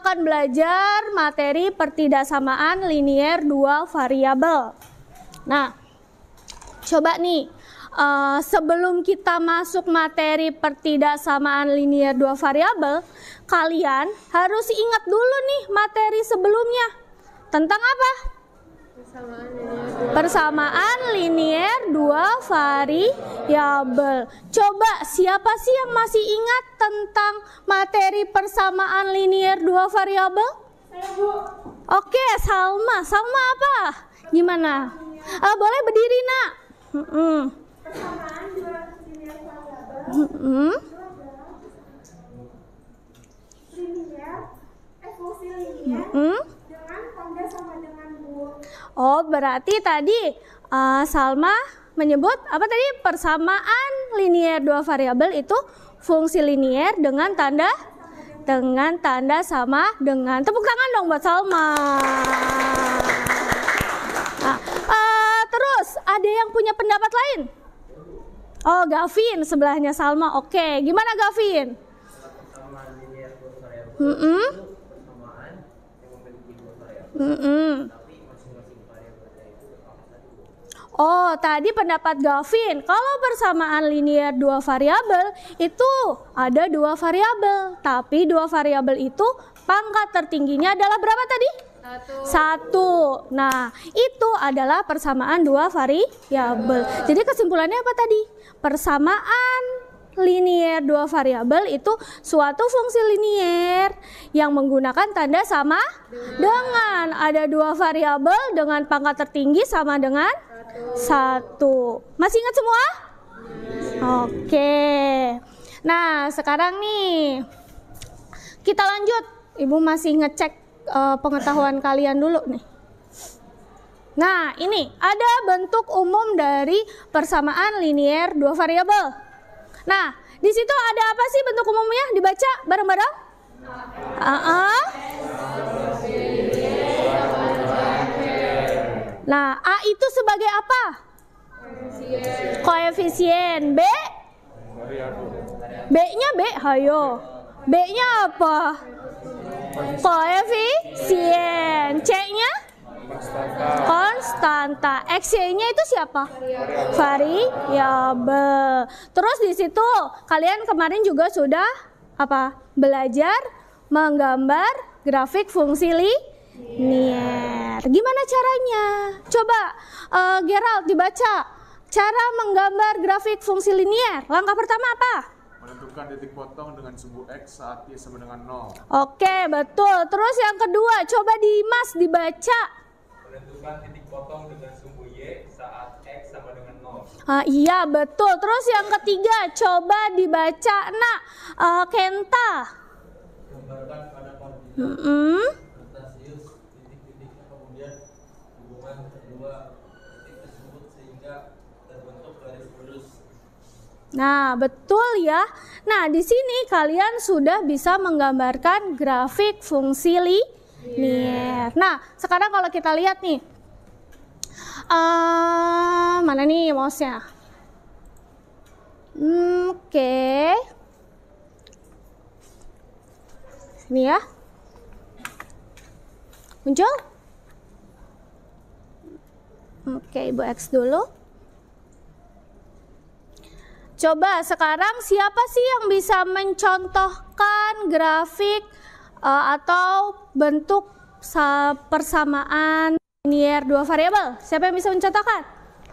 akan belajar materi pertidaksamaan linier dua variabel. Nah, coba nih, sebelum kita masuk materi pertidaksamaan linier dua variabel, kalian harus ingat dulu nih materi sebelumnya. Tentang apa? Persamaan linier dua variabel. Coba siapa sih yang masih ingat tentang materi persamaan linier dua variabel? Saya, Bu. Oke, Salma. Salma apa? Gimana? Boleh berdiri, Nak. Persamaan dua linier variabel. Linier, fungsi linier dengan tanda sama dengan bu. Oh, berarti tadi Salma menyebut apa tadi? Persamaan linier dua variabel itu fungsi linier dengan tanda sama dengan. Tepuk tangan dong buat Salma. Nah, terus ada yang punya pendapat lain? Oh, Gavin sebelahnya Salma. Oke, gimana Gavin? Persamaan linier dua variabel persamaan yang memiliki dua variabel. Oh, tadi pendapat Gavin, kalau persamaan linier dua variabel itu ada dua variabel, tapi dua variabel itu pangkat tertingginya adalah berapa tadi? Satu. Nah, itu adalah persamaan dua variabel. Jadi kesimpulannya apa tadi? Persamaan linier dua variabel itu suatu fungsi linier yang menggunakan tanda sama dengan ada dua variabel dengan pangkat tertinggi sama dengan satu. Masih ingat semua? Oke. Nah, sekarang nih kita lanjut. Ibu masih ngecek pengetahuan kalian dulu nih. Nah, ini ada bentuk umum dari persamaan linier dua variabel. Nah, di situ ada apa sih bentuk umumnya? Dibaca bareng-bareng. Nah, A itu sebagai apa? Koefisien. B? B-nya B, hayo. B-nya apa? Koefisien. C-nya? Konstanta. X-nya itu siapa? Variabel. Terus di situ kalian kemarin juga sudah apa? Belajar menggambar grafik fungsi linier. Gimana caranya? Coba Gerald dibaca. Cara menggambar grafik fungsi linier. Langkah pertama apa? Menentukan titik potong dengan sumbu X saat Y sama dengan 0. Oke, betul. Terus yang kedua, coba Dimas dibaca. Menentukan titik potong dengan sumbu Y saat X sama dengan 0. Iya, betul. Terus yang ketiga, coba dibaca. Nah, Kenta. Gambarkan pada koordinat Kartesius titik-titiknya kemudian hubungan kedua titik tersebut sehingga terbentuk garis lurus. Nah, betul ya. Nah, di sini kalian sudah bisa menggambarkan grafik fungsi linier. Nah, sekarang kalau kita lihat nih, mana nih mouse-nya? Oke. Ini ya. Muncul? Oke, Ibu X dulu. Coba sekarang siapa sih yang bisa mencontohkan grafik atau bentuk persamaan linier dua variabel? Siapa yang bisa mencontohkan?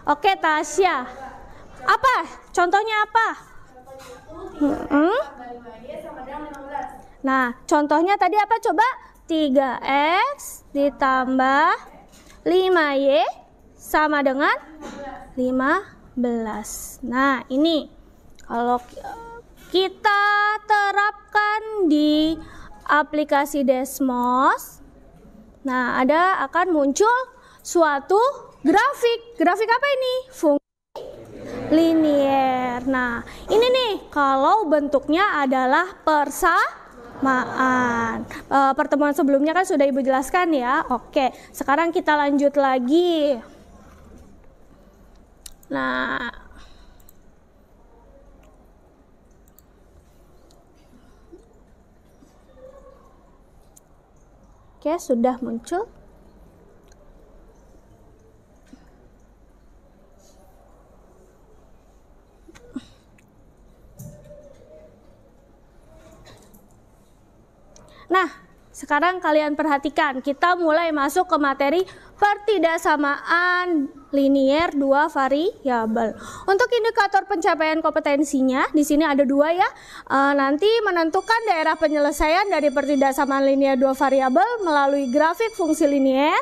Oke, Tasya. Apa? Contohnya apa? Nah, contohnya tadi apa? Coba 3X ditambah 5Y sama dengan 15. Nah, ini kalau kita terapkan di aplikasi Desmos, nah akan muncul suatu grafik. Grafik apa ini? Fungsi linier. Nah, ini nih kalau bentuknya adalah persamaan. Pertemuan sebelumnya kan sudah Ibu jelaskan ya. Oke, sekarang kita lanjut lagi. Nah, Oke, sudah muncul. Nah, sekarang kalian perhatikan, kita mulai masuk ke materi pertidaksamaan linier dua variabel. Untuk indikator pencapaian kompetensinya, di sini ada dua ya. Nanti menentukan daerah penyelesaian dari pertidaksamaan linier dua variabel melalui grafik fungsi linier.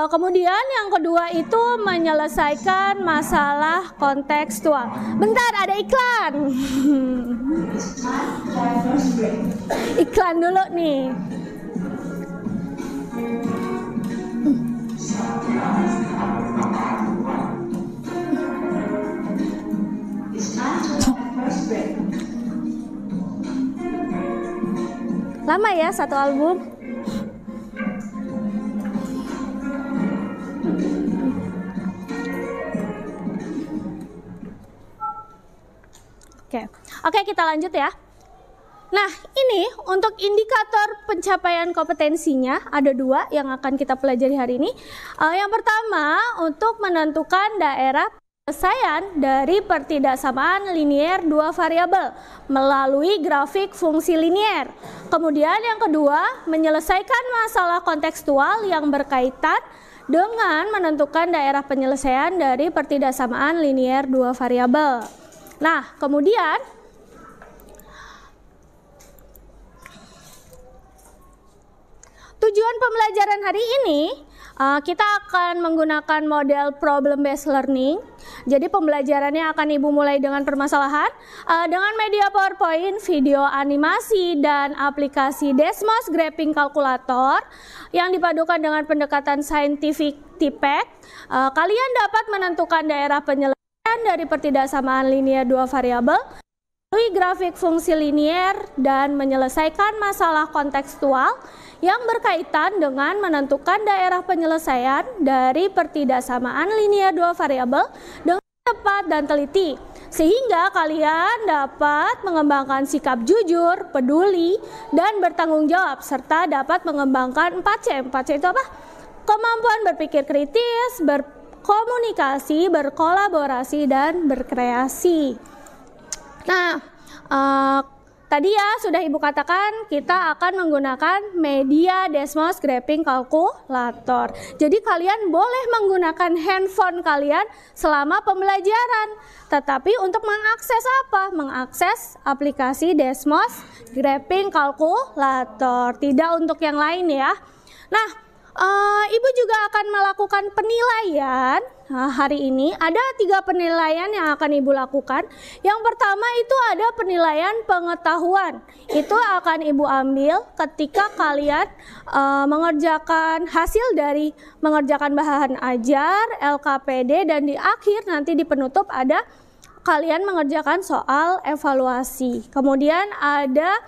Kemudian yang kedua itu menyelesaikan masalah kontekstual. Bentar, ada iklan. Iklan dulu nih. Lama ya satu album. Oke, kita lanjut ya. Nah, ini untuk indikator pencapaian kompetensinya ada dua yang akan kita pelajari hari ini. Yang pertama, untuk menentukan daerah penyelesaian dari pertidaksamaan linier dua variabel melalui grafik fungsi linier. Kemudian yang kedua, menyelesaikan masalah kontekstual yang berkaitan dengan menentukan daerah penyelesaian dari pertidaksamaan linier dua variabel. Nah, kemudian tujuan pembelajaran hari ini kita akan menggunakan model problem based learning. Jadi pembelajarannya akan Ibu mulai dengan permasalahan dengan media PowerPoint, video animasi, dan aplikasi Desmos Graphing Calculator yang dipadukan dengan pendekatan scientific TPEC. Kalian dapat menentukan daerah penyelesaian dari pertidaksamaan linier dua variabel melalui grafik fungsi linier dan menyelesaikan masalah kontekstual yang berkaitan dengan menentukan daerah penyelesaian dari pertidaksamaan linier dua variabel dengan tepat dan teliti, sehingga kalian dapat mengembangkan sikap jujur, peduli, dan bertanggung jawab, serta dapat mengembangkan 4C. 4C itu apa? Kemampuan berpikir kritis, berkomunikasi, berkolaborasi, dan berkreasi. Nah, tadi ya sudah Ibu katakan kita akan menggunakan media Desmos Graphing Calculator. Jadi kalian boleh menggunakan handphone kalian selama pembelajaran. Tetapi untuk mengakses apa? Mengakses aplikasi Desmos Graphing Calculator. Tidak untuk yang lain ya. Nah, Ibu juga akan melakukan penilaian. Hari ini ada 3 penilaian yang akan Ibu lakukan. Yang pertama itu ada penilaian pengetahuan. Itu akan Ibu ambil ketika kalian mengerjakan hasil dari mengerjakan bahan ajar, LKPD, dan di akhir nanti di penutup ada kalian mengerjakan soal evaluasi. Kemudian ada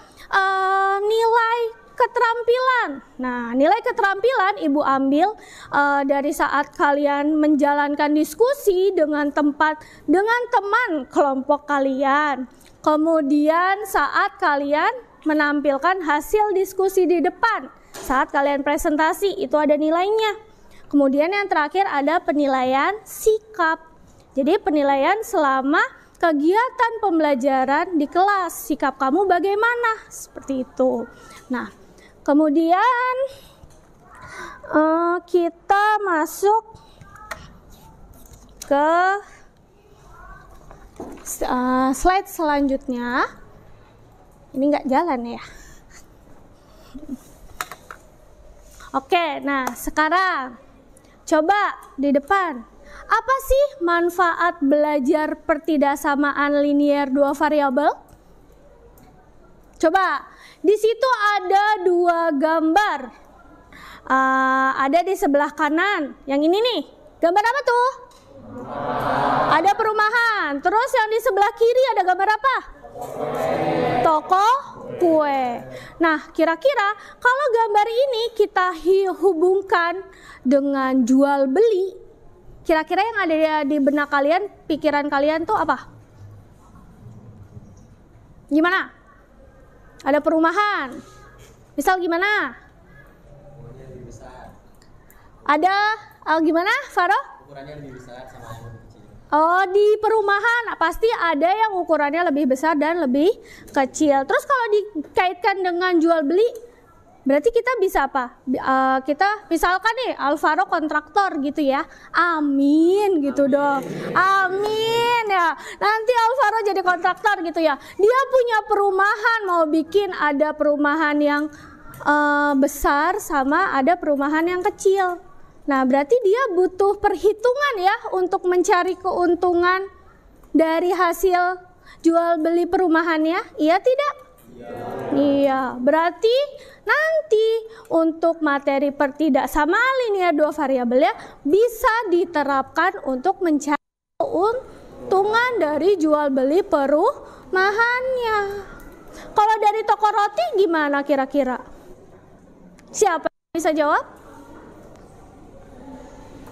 nilai keterampilan. Nah, nilai keterampilan Ibu ambil dari saat kalian menjalankan diskusi dengan teman kelompok kalian. Kemudian saat kalian menampilkan hasil diskusi di depan, saat kalian presentasi itu ada nilainya. Kemudian yang terakhir ada penilaian sikap. Jadi penilaian selama kegiatan pembelajaran di kelas, sikap kamu bagaimana? Seperti itu. Nah, kemudian kita masuk ke slide selanjutnya. Ini nggak jalan ya. Oke, nah sekarang coba di depan. Apa sih manfaat belajar pertidaksamaan linier dua variabel? Coba, di situ ada 2 gambar. Ada di sebelah kanan. Yang ini nih, gambar apa tuh? Ada perumahan. Terus yang di sebelah kiri ada gambar apa? Toko kue. Nah, kira-kira kalau gambar ini kita hubungkan dengan jual beli, kira-kira yang ada di benak kalian, pikiran kalian tuh apa? Gimana? Ada perumahan. Misal gimana? Ada gimana, Faro? Ukurannya lebih besar sama yang lebih kecil. Oh, di perumahan pasti ada yang ukurannya lebih besar dan lebih kecil. Terus kalau dikaitkan dengan jual beli, berarti kita bisa apa? Kita misalkan nih Alvaro kontraktor gitu ya. Amin gitu dong. Amin ya. Nanti Alvaro jadi kontraktor gitu ya. Dia punya perumahan, mau bikin ada perumahan yang besar sama ada perumahan yang kecil. Nah, berarti dia butuh perhitungan ya untuk mencari keuntungan dari hasil jual beli perumahannya. Iya tidak? Iya, berarti nanti untuk materi pertidaksamaan linear dua variabel ya bisa diterapkan untuk mencari keuntungan dari jual beli perumahannya. Kalau dari toko roti gimana kira-kira? Siapa yang bisa jawab?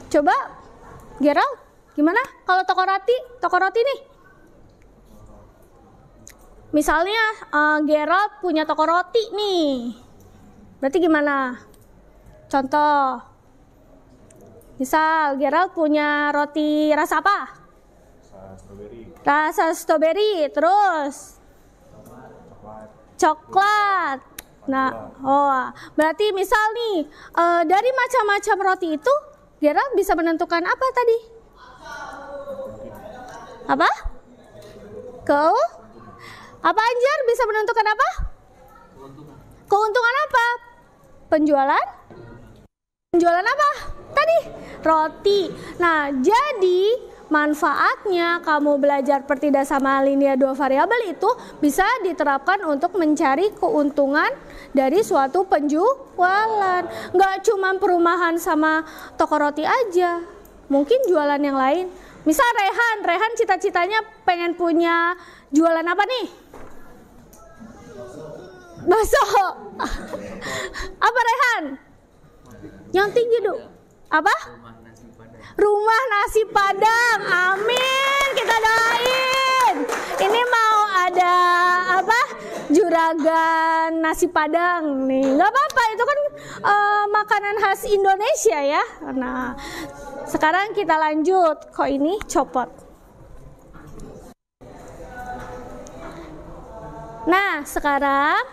Coba, Gerald, gimana kalau toko roti nih? Misalnya Gerald punya toko roti nih, berarti gimana? Contoh, misal Gerald punya roti rasa apa? Rasa stroberi, terus coklat. Nah, berarti misal nih dari macam-macam roti itu Gerald bisa menentukan apa tadi? Apa? Apa Anjar bisa menentukan apa? Keuntungan apa? Penjualan? Penjualan apa? Tadi roti. Nah, jadi manfaatnya kamu belajar pertidaksamaan linear dua variabel itu bisa diterapkan untuk mencari keuntungan dari suatu penjualan. Nggak cuma perumahan sama toko roti aja, mungkin jualan yang lain. Misal Rehan cita-citanya pengen punya jualan apa nih? Bakso. Apa Rehan? Yang tinggi dulu. Apa? Rumah nasi Padang. Amin, kita doain. Ini mau ada apa? Juragan nasi Padang nih. Nggak apa-apa, itu kan makanan khas Indonesia ya. Nah, sekarang kita lanjut. Kok ini copot? Nah, sekarang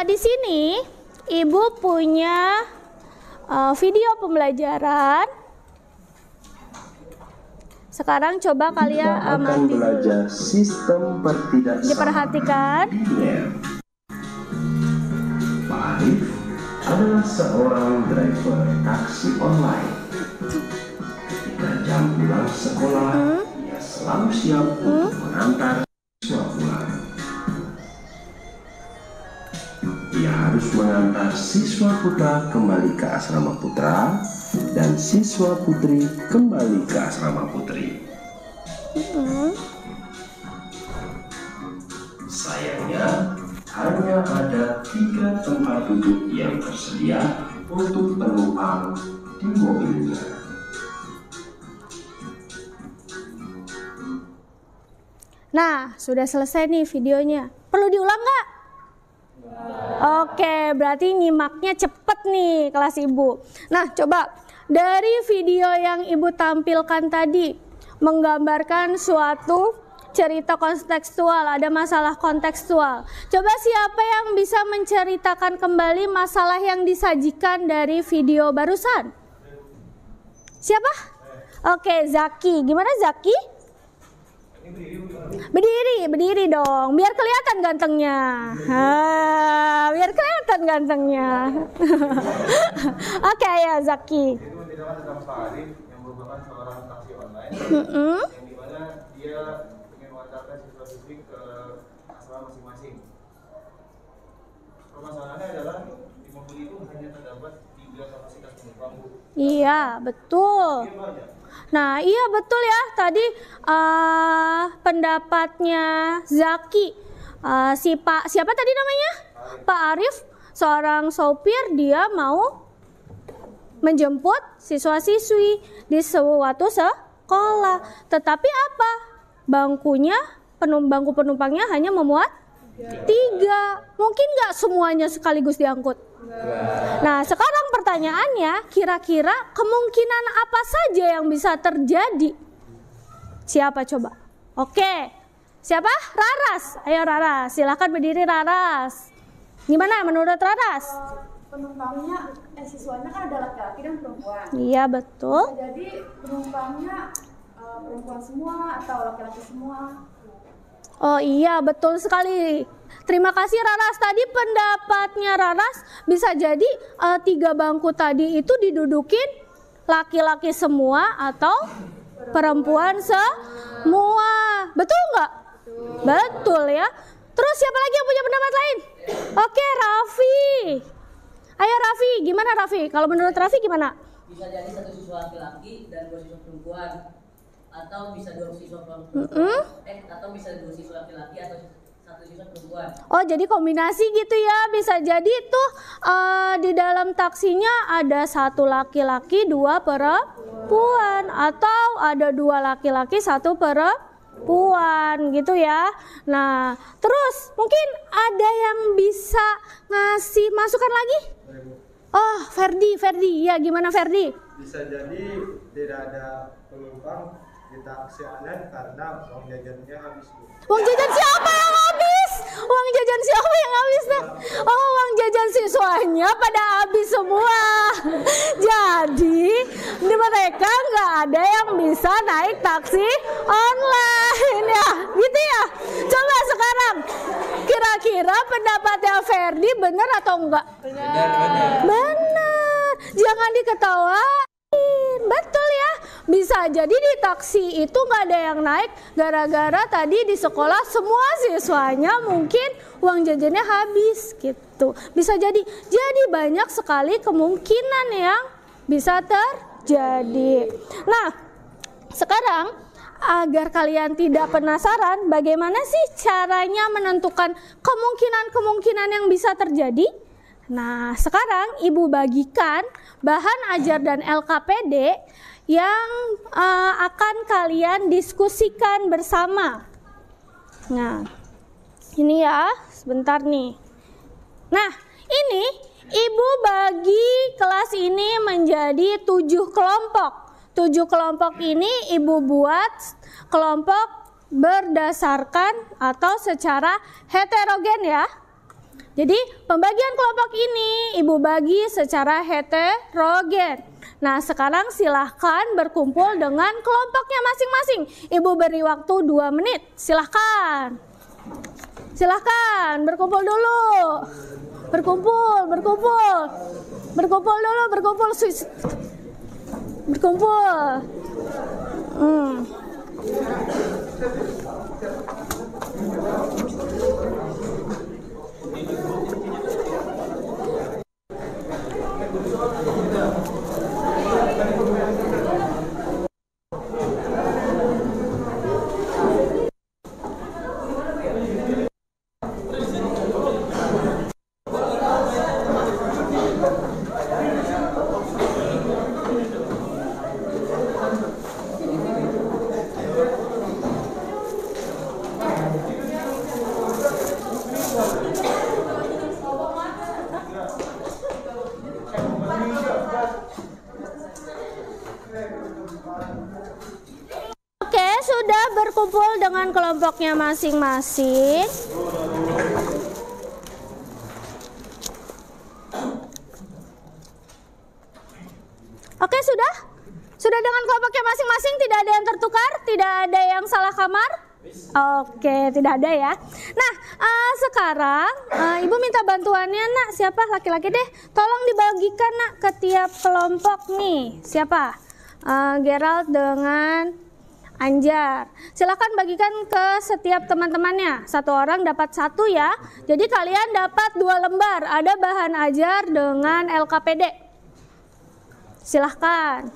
di sini Ibu punya video pembelajaran. Sekarang coba kalian akan belajar sistem pertidaksamaan. Diperhatikan. Pak Arif adalah seorang driver taksi online. Ketika jam pulang sekolah, ia selalu siap untuk mengantar siswa pulang. Ia harus mengantar siswa putra kembali ke asrama putra dan siswa putri kembali ke asrama putri. Sayangnya, hanya ada 3 tempat duduk yang tersedia untuk penumpang di mobilnya. Nah, sudah selesai nih videonya. Perlu diulang nggak? Oke, berarti nyimaknya cepet nih kelas Ibu. Nah, coba dari video yang Ibu tampilkan tadi menggambarkan suatu cerita kontekstual, ada masalah kontekstual. Coba siapa yang bisa menceritakan kembali masalah yang disajikan dari video barusan? Siapa? Oke, Zaki. Gimana Zaki? Berdiri dong, biar kelihatan gantengnya. Biar kelihatan gantengnya. Oke ya Zaki. Itu menceritakan tentang Pak Arif yang merupakan seorang taksi online, yang dimana dia ingin mengantarkan siswa-siswi ke asrama masing-masing. Permasalahannya adalah di mobil itu hanya terdapat 3 kapasitas penumpang. Iya betul. Nah iya betul ya, tadi pendapatnya Zaki, siapa tadi namanya? Pak Arif, seorang sopir, dia mau menjemput siswa-siswi di suatu sekolah. Tetapi apa? Bangku penumpangnya hanya memuat 3. Mungkin nggak semuanya sekaligus diangkut? Nah, sekarang pertanyaannya, kira-kira kemungkinan apa saja yang bisa terjadi? Siapa coba? Oke, siapa? Raras. Ayo Raras, silahkan berdiri Raras. Gimana menurut Raras? Penumpangnya, siswanya kan ada laki-laki dan perempuan. Iya, betul. Bisa jadi penumpangnya perempuan semua atau laki-laki semua. Oh iya, betul sekali. Terima kasih Raras. Tadi pendapatnya Raras bisa jadi 3 bangku tadi itu didudukin laki-laki semua atau perempuan semua. Betul nggak? Betul ya. Terus siapa lagi yang punya pendapat lain? Oke, Raffi. Ayo Raffi, gimana Raffi? Kalau menurut Raffi gimana? Bisa jadi 1 siswa laki-laki dan 2 siswa perempuan, atau bisa 2 siswa perempuan, atau bisa 2 siswa laki-laki atau 1 siswa perempuan. Oh, jadi kombinasi gitu ya. Bisa jadi tuh di dalam taksinya ada 1 laki-laki 2 perempuan, atau ada 2 laki-laki 1 perempuan gitu ya. Nah, terus mungkin ada yang bisa ngasih masukan lagi? Oh, Ferdi, ya gimana Ferdi? Bisa jadi tidak ada penumpang di taksi online karena uang jajannya habis. Uang jajan siapa yang habis? Uang jajan siapa yang habis? Oh, uang jajan siswanya pada habis semua. Jadi mereka nggak ada yang bisa naik taksi online ya, gitu ya. Coba sekarang, kira-kira pendapatnya Ferdi benar atau enggak? Benar. Jangan diketawain. Betul ya. Bisa jadi di taksi itu nggak ada yang naik gara-gara tadi di sekolah semua siswanya mungkin uang jajannya habis gitu. Bisa jadi banyak sekali kemungkinan yang bisa terjadi. Nah, sekarang agar kalian tidak penasaran bagaimana sih caranya menentukan kemungkinan-kemungkinan yang bisa terjadi. Nah, sekarang Ibu bagikan bahan ajar dan LKPD yang akan kalian diskusikan bersama. Nah, ini ya, sebentar nih. Nah, ini Ibu bagi kelas ini menjadi 7 kelompok. 7 kelompok ini Ibu buat kelompok berdasarkan atau secara heterogen ya. Jadi pembagian kelompok ini Ibu bagi secara heterogen. Nah, sekarang silahkan berkumpul dengan kelompoknya masing-masing. Ibu beri waktu 2 menit. Silahkan. Silahkan berkumpul dulu. Berkumpul dulu. Berkumpul. Oke, sudah berkumpul dengan kelompoknya masing-masing. Oke, sudah? Sudah dengan kelompoknya masing-masing, tidak ada yang tertukar, tidak ada yang salah kamar? Oke, tidak ada ya. Nah, sekarang Ibu minta bantuannya nak, siapa? Laki-laki deh. Tolong dibagikan nak ke tiap kelompok nih. Siapa? Gerald dengan Anjar. Silakan bagikan ke setiap teman-temannya. 1 orang dapat 1 ya. Jadi kalian dapat 2 lembar. Ada bahan ajar dengan LKPD. Silahkan.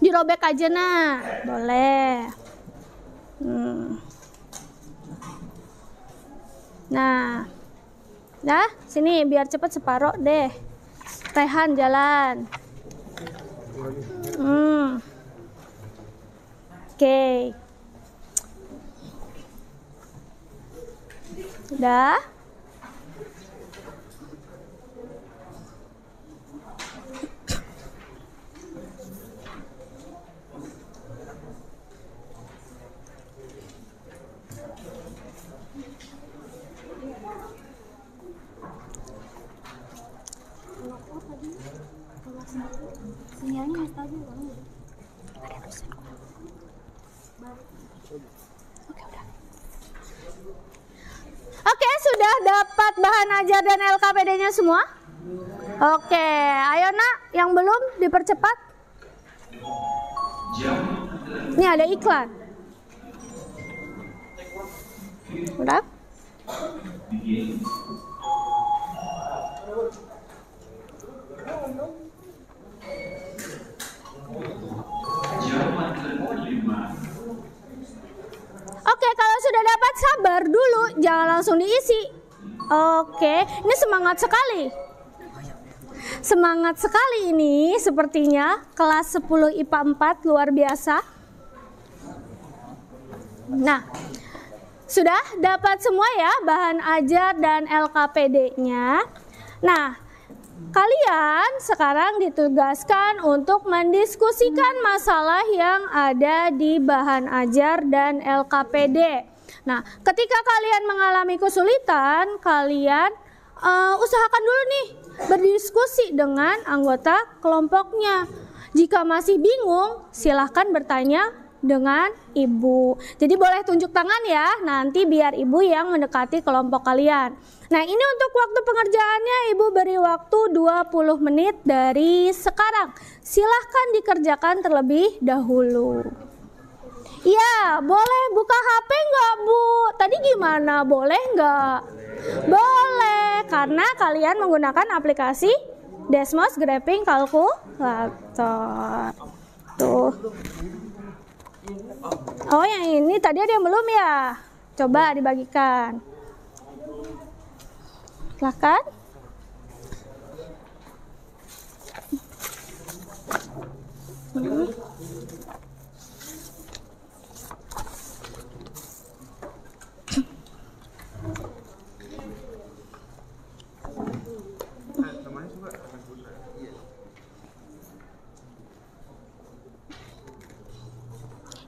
Dirobek aja nak. Boleh. Nah, sini biar cepet separoh deh. Rehan jalan. Oke. Udah? Sinyalnya nggak stabil kan? Oke, sudah dapat bahan ajar dan LKPD-nya semua? Oke, ayo nak, yang belum dipercepat. Ini ada iklan. Udah? Oke, kalau sudah dapat sabar dulu, jangan langsung diisi. Oke, ini semangat sekali. Semangat sekali ini sepertinya kelas 10 IPA 4 luar biasa. Nah, sudah dapat semua ya bahan ajar dan LKPD-nya. Nah, kalian sekarang ditugaskan untuk mendiskusikan masalah yang ada di bahan ajar dan LKPD. Nah, ketika kalian mengalami kesulitan, kalian usahakan dulu nih berdiskusi dengan anggota kelompoknya. Jika masih bingung, silahkan bertanya dengan ibu. Jadi boleh tunjuk tangan ya, nanti biar ibu yang mendekati kelompok kalian. Nah, ini untuk waktu pengerjaannya ibu beri waktu 20 menit dari sekarang. Silahkan dikerjakan terlebih dahulu. Ya, boleh buka HP nggak Bu? Tadi gimana? Boleh nggak? Boleh, karena kalian menggunakan aplikasi Desmos Graphing Calculator. Tuh. Oh, yang ini tadi ada yang belum ya? Coba dibagikan. Silakan.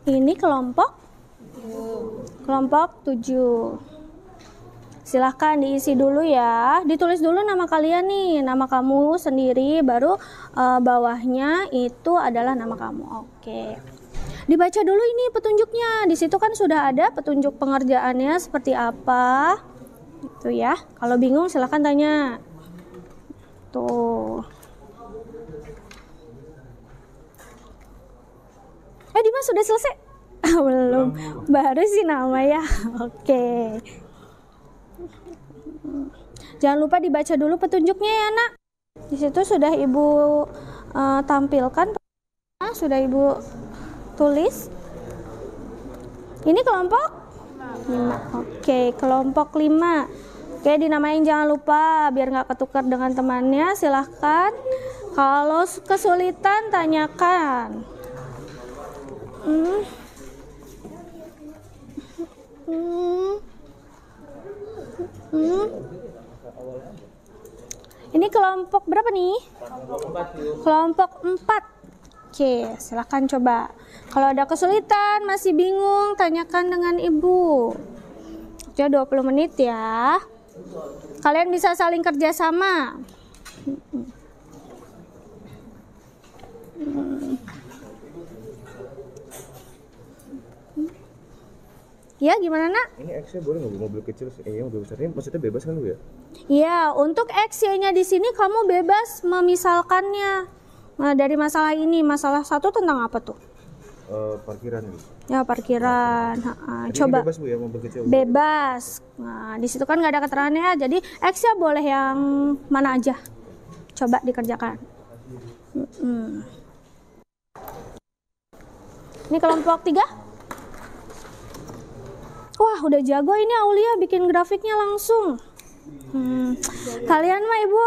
Ini kelompok 7. Silahkan diisi dulu ya. Ditulis dulu nama kalian nih, nama kamu sendiri, baru bawahnya itu adalah nama kamu. Oke. Dibaca dulu ini petunjuknya. Di situ kan sudah ada petunjuk pengerjaannya seperti apa. Itu ya. Kalau bingung silahkan tanya. Tuh. Dimas sudah selesai? Belum. Baru sih nama ya. Oke. Jangan lupa dibaca dulu petunjuknya ya nak. Di situ sudah ibu tampilkan, sudah ibu tulis. Ini kelompok 5. Oke, kelompok 5. Oke, dinamain jangan lupa biar nggak ketukar dengan temannya. Silahkan. Kalau kesulitan tanyakan. Ini kelompok berapa nih? Kelompok 4. Oke, silahkan coba. Kalau ada kesulitan, masih bingung, tanyakan dengan ibu. Oke, 20 menit ya. Kalian bisa saling kerjasama. Ya, gimana nak? Ini X-nya boleh nggak mobil kecil? Mobil besar ini maksudnya bebas kan Bu ya? Iya, untuk X-nya di sini kamu bebas memisalkannya. Nah, dari masalah ini, masalah 1 tentang apa tuh? Parkiran gitu. Ya, parkiran. Coba. Bebas Bu ya, mobil kecil. Bebas. Nah, di situ kan nggak ada keterangannya, jadi X-nya boleh yang mana aja. Coba dikerjakan. Ini kelompok 3. Wah, udah jago ini Aulia bikin grafiknya langsung. Kalian mah ibu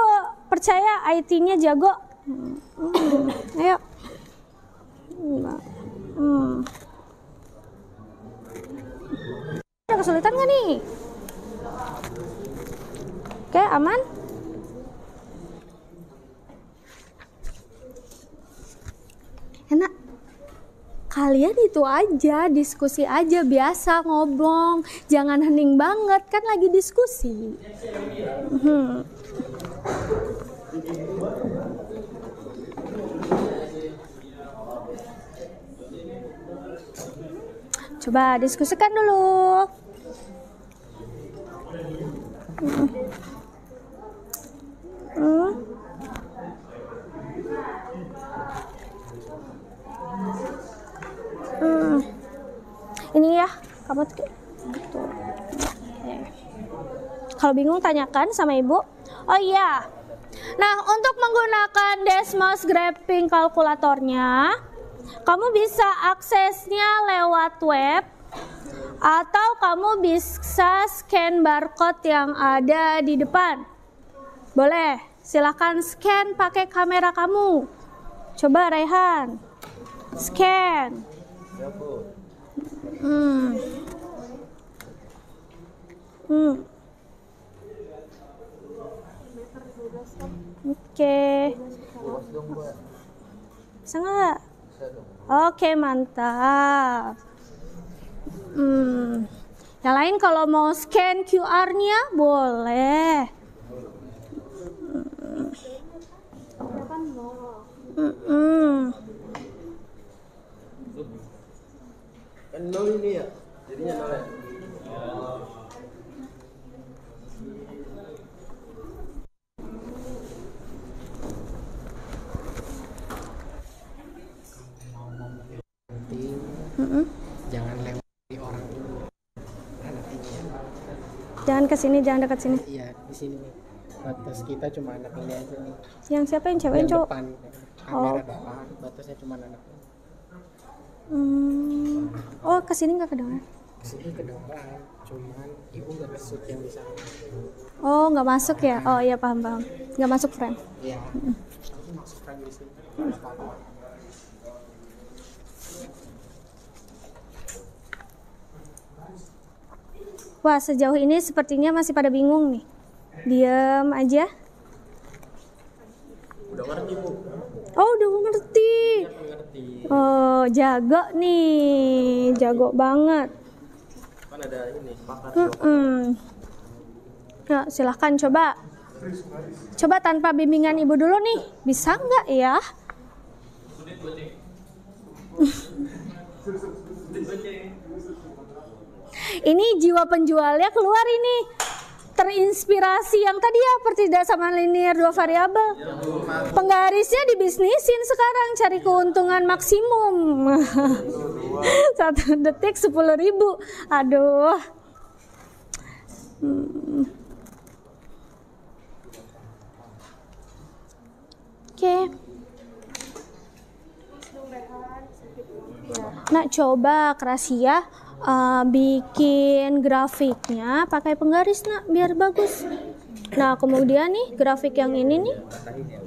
percaya IT-nya jago. Ayo. Ada kesulitan nggak nih? Oke, aman? Enak. Kalian itu aja, diskusi aja, biasa ngobrol, jangan hening banget, kan lagi diskusi. Coba diskusikan dulu. Ini ya, kamu gitu. Kalau bingung tanyakan sama ibu. Oh iya. Nah, untuk menggunakan Desmos Graphing kalkulatornya, kamu bisa aksesnya lewat web atau kamu bisa scan barcode yang ada di depan. Boleh, silahkan scan pakai kamera kamu. Coba Raihan, scan. Oke. Bisa nggak? Oke, mantap. Yang lain kalau mau scan QR-nya boleh. Kan nol ini ya, jadinya nol ya. Jangan lewati orang dulu. Jangan ke sini, jangan dekat sini. Iya, di sini nih. Batas kita cuma anak ini aja nih. Yang siapa, yang cewek, yang Yang cowok? depan, kamera depan, batasnya cuma anak ini. Oh, ke sini nggak kedengeran? Kesini kedengeran, cuman ibu nggak kesut yang di sana. Oh, nggak masuk ya? Oh iya, paham. Nggak masuk frame. Iya. Aku masuk frame di sini. Nggak apa-apa. Wah, sejauh ini sepertinya masih pada bingung nih. Diam aja. Udah ngerti bu? Oh, udah ngerti. Ngerti. Oh, jago nih. Jago banget. Kan ada ini pakar. Ya, silahkan coba. Coba tanpa bimbingan ibu dulu nih. Bisa nggak ya? Ini jiwa penjualnya keluar ini. Terinspirasi yang tadi ya, pertidaksamaan linear dua variabel. Penggarisnya dibisnisin sekarang, cari keuntungan maksimum. 1 detik 10.000. Aduh. Oke. Nah, coba Krasia bikin grafiknya pakai penggaris, nak, biar bagus. Nah, kemudian nih grafik yang ini nih,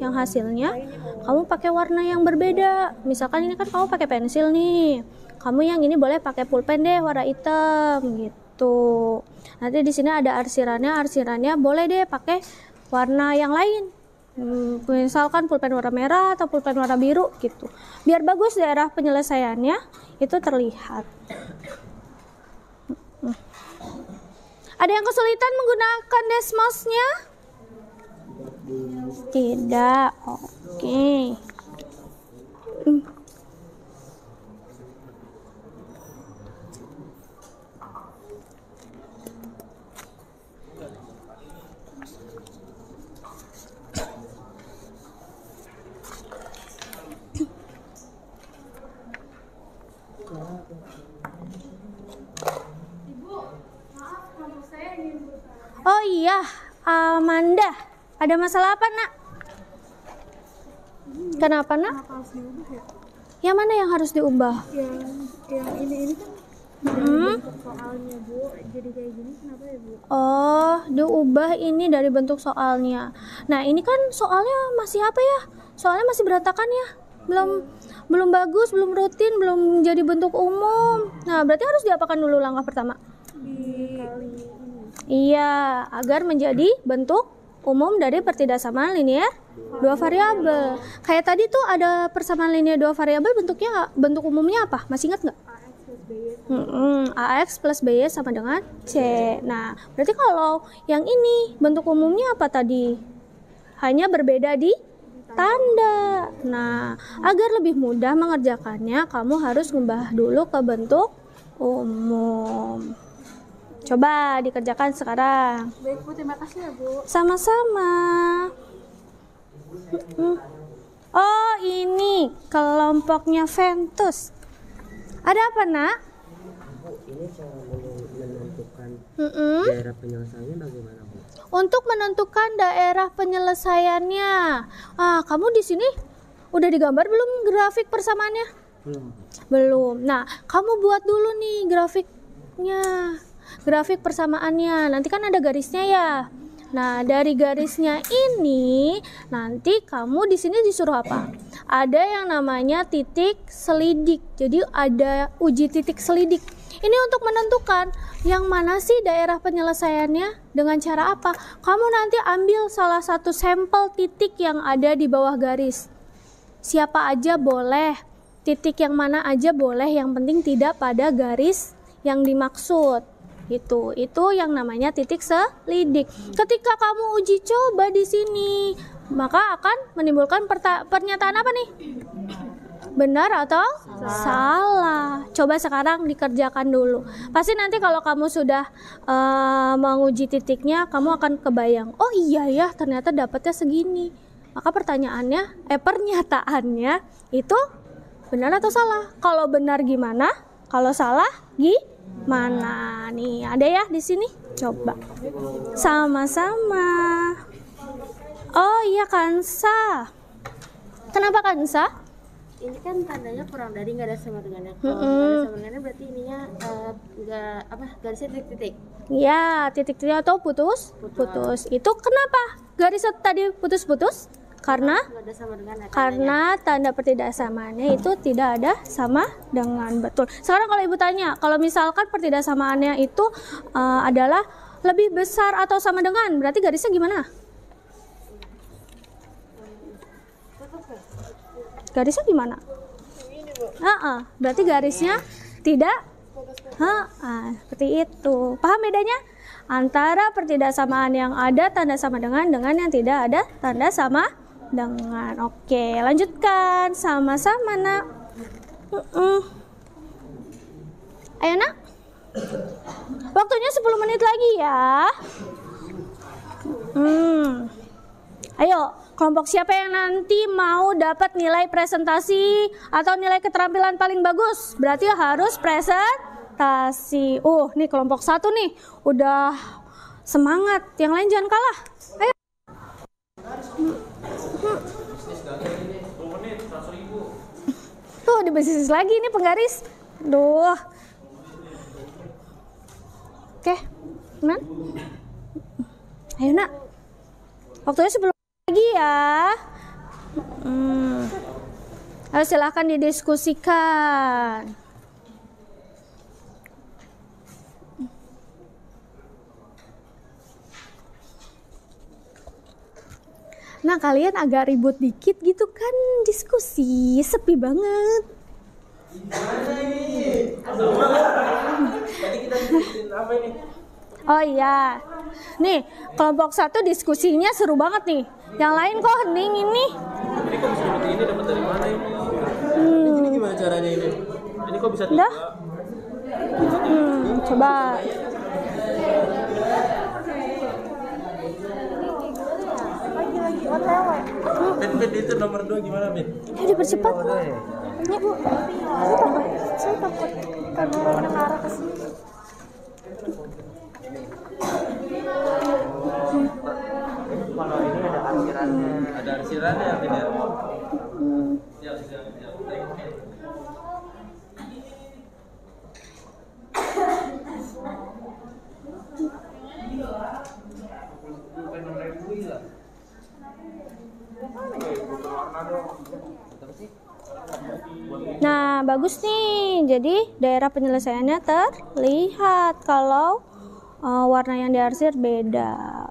yang hasilnya kamu pakai warna yang berbeda. Misalkan ini kan kamu pakai pensil nih, kamu yang ini boleh pakai pulpen deh warna hitam gitu. Nanti di sini ada arsirannya boleh deh pakai warna yang lain. Misalkan pulpen warna merah atau pulpen warna biru gitu. Biar bagus daerah penyelesaiannya itu terlihat. Ada yang kesulitan menggunakan Desmos-nya? Tidak. Oke. Oh iya, Amanda, ada masalah apa, nak? Kenapa, nak? Harus diubah ya? Yang mana yang harus diubah? Yang ini kan bentuk soalnya bu, jadi kayak gini kenapa ya bu? Oh, diubah ini dari bentuk soalnya. Nah, ini kan soalnya masih apa ya? Soalnya masih berantakan ya, belum bagus, belum rutin, belum jadi bentuk umum. Nah, berarti harus diapakan dulu langkah pertama? Iya, agar menjadi bentuk umum dari pertidaksamaan linear dua variabel. Kayak tadi tuh ada persamaan linear dua variabel, bentuknya bentuk umumnya apa? Masih ingat nggak? AX plus BY sama dengan C. Nah, berarti kalau yang ini bentuk umumnya apa tadi? Hanya berbeda di tanda. Nah, agar lebih mudah mengerjakannya, kamu harus ngubah dulu ke bentuk umum. Coba dikerjakan sekarang. Baik Bu, terima kasih ya Bu. Sama-sama. Oh, ini kelompoknya Ventus. Ada apa, Nak? Bu, ini cara menentukan Mm-mm. daerah penyelesaiannya bagaimana, Bu? Untuk menentukan daerah penyelesaiannya. Kamu di sini udah digambar belum grafik persamaannya? Belum. Belum. Nah, kamu buat dulu nih grafiknya. Grafik persamaannya. Nanti kan ada garisnya ya. Nah, dari garisnya ini nanti kamu di sini disuruh apa? Ada yang namanya titik selidik. Jadi ada uji titik selidik. Ini untuk menentukan yang mana sih daerah penyelesaiannya dengan cara apa? Kamu nanti ambil salah satu sampel titik yang ada di bawah garis. Siapa aja boleh, titik yang mana aja boleh, yang penting tidak pada garis yang dimaksud. Itu yang namanya titik selidik. Ketika kamu uji coba di sini, maka akan menimbulkan pernyataan apa nih? Benar atau salah? Coba sekarang dikerjakan dulu. Pasti nanti kalau kamu sudah menguji titiknya, kamu akan kebayang, oh iya ya, ternyata dapatnya segini. Maka pernyataannya itu benar atau salah? Kalau benar gimana? Kalau salah gimana? Nih, ada ya di sini. Coba. Sama-sama. Oh iya, Kansa. Kenapa Kansa? Ini kan tandanya kurang dari, nggak ada sama dengannya. Kalau nggak ada sama dengannya berarti ininya garisnya titik-titik. Ya, titik-titik atau putus. Itu kenapa garisnya tadi putus-putus? Karena tanda pertidaksamaannya itu tidak ada sama dengan. Betul. Sekarang kalau Ibu tanya, kalau misalkan pertidaksamaannya itu adalah lebih besar atau sama dengan, berarti garisnya gimana? Garisnya gimana? Berarti garisnya tidak seperti itu. Paham bedanya? Antara pertidaksamaan yang ada tanda sama dengan yang tidak ada tanda sama dengan. Oke, lanjutkan. Sama-sama, Nak. Ayo, Nak. Waktunya 10 menit lagi ya. Ayo, kelompok siapa yang nanti mau dapat nilai presentasi atau nilai keterampilan paling bagus? Berarti harus presentasi. Nih kelompok 1 nih, udah semangat. Yang lain jangan kalah. Ayo. Tuh, di bisnis lagi nih penggaris. Duh. Oke, Nan. Ayo, Nak. Waktunya 10 lagi ya. Ayo silahkan didiskusikan. Nah, kalian agak ribut dikit gitu kan, diskusi sepi banget. Oh iya, nih kelompok 1 diskusinya seru banget nih. Yang lain kok hening ini. Ini kok bisa seperti ini, dapat dari mana ini? Ini gimana caranya ini? Ini kok bisa tiga? Coba. Ben, itu nomor 2 gimana, Ben? Ayo dipercepat, Bu. Ya, Bu. Saya takut kameranya ke arah ke sini. Kalau ini ada arsirannya. Ada arsirannya ya, Ben? Siap. Nah, bagus nih. Jadi daerah penyelesaiannya terlihat kalau warna yang diarsir beda.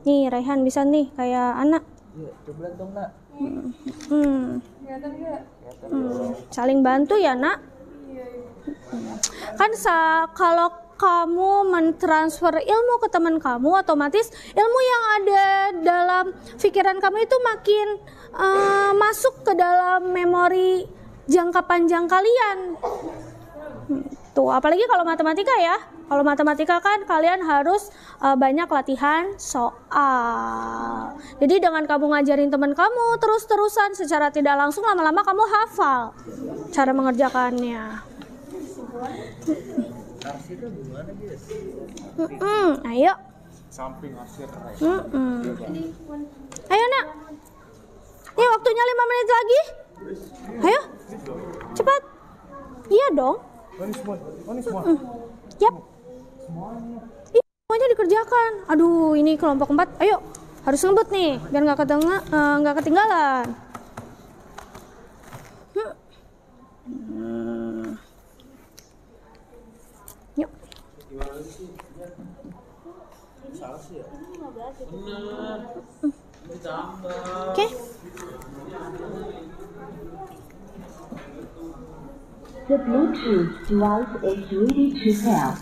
Nih, Raihan bisa nih kayak anak. Yuk, coba dong, Nak. Saling bantu ya, Nak. Kan kalau kamu mentransfer ilmu ke teman kamu, otomatis ilmu yang ada dalam pikiran kamu itu makin masuk ke dalam memori jangka panjang kalian. Tuh, apalagi kalau matematika ya. Kalau matematika kan kalian harus banyak latihan soal. Jadi dengan kamu ngajarin teman kamu terus-terusan secara tidak langsung, lama-lama kamu hafal cara mengerjakannya. Ayo. Samping arsir. Ayo nak. Ini waktunya 5 menit lagi. Ayo. Cepat. Iya dong. Yap. Ih, semuanya dikerjakan. Aduh, ini kelompok 4. Ayo, harus ngebut nih, biar nggak ketinggalan. Yuk. Oke. The Bluetooth device is ready to pair.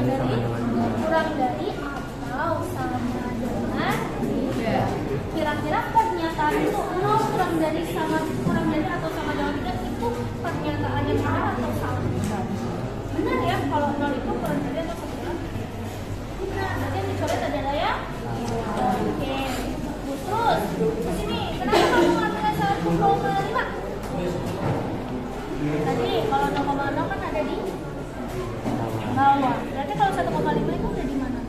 kurang dari atau sama dengan 3. Kira-kira pernyataan itu 0 kurang dari atau sama dengan 3 itu pernyataan yang benar atau salah? Benar ya, kalau 0 itu kurang dari atau sama dengan 3. Berarti yang dicoret adalah ya. Oke. Terus kesini, kenapa kamu ngambilnya 1,5? Tadi kalau 0,0 kan ada di bawah. Berarti kalau 1,5 itu udah di mana?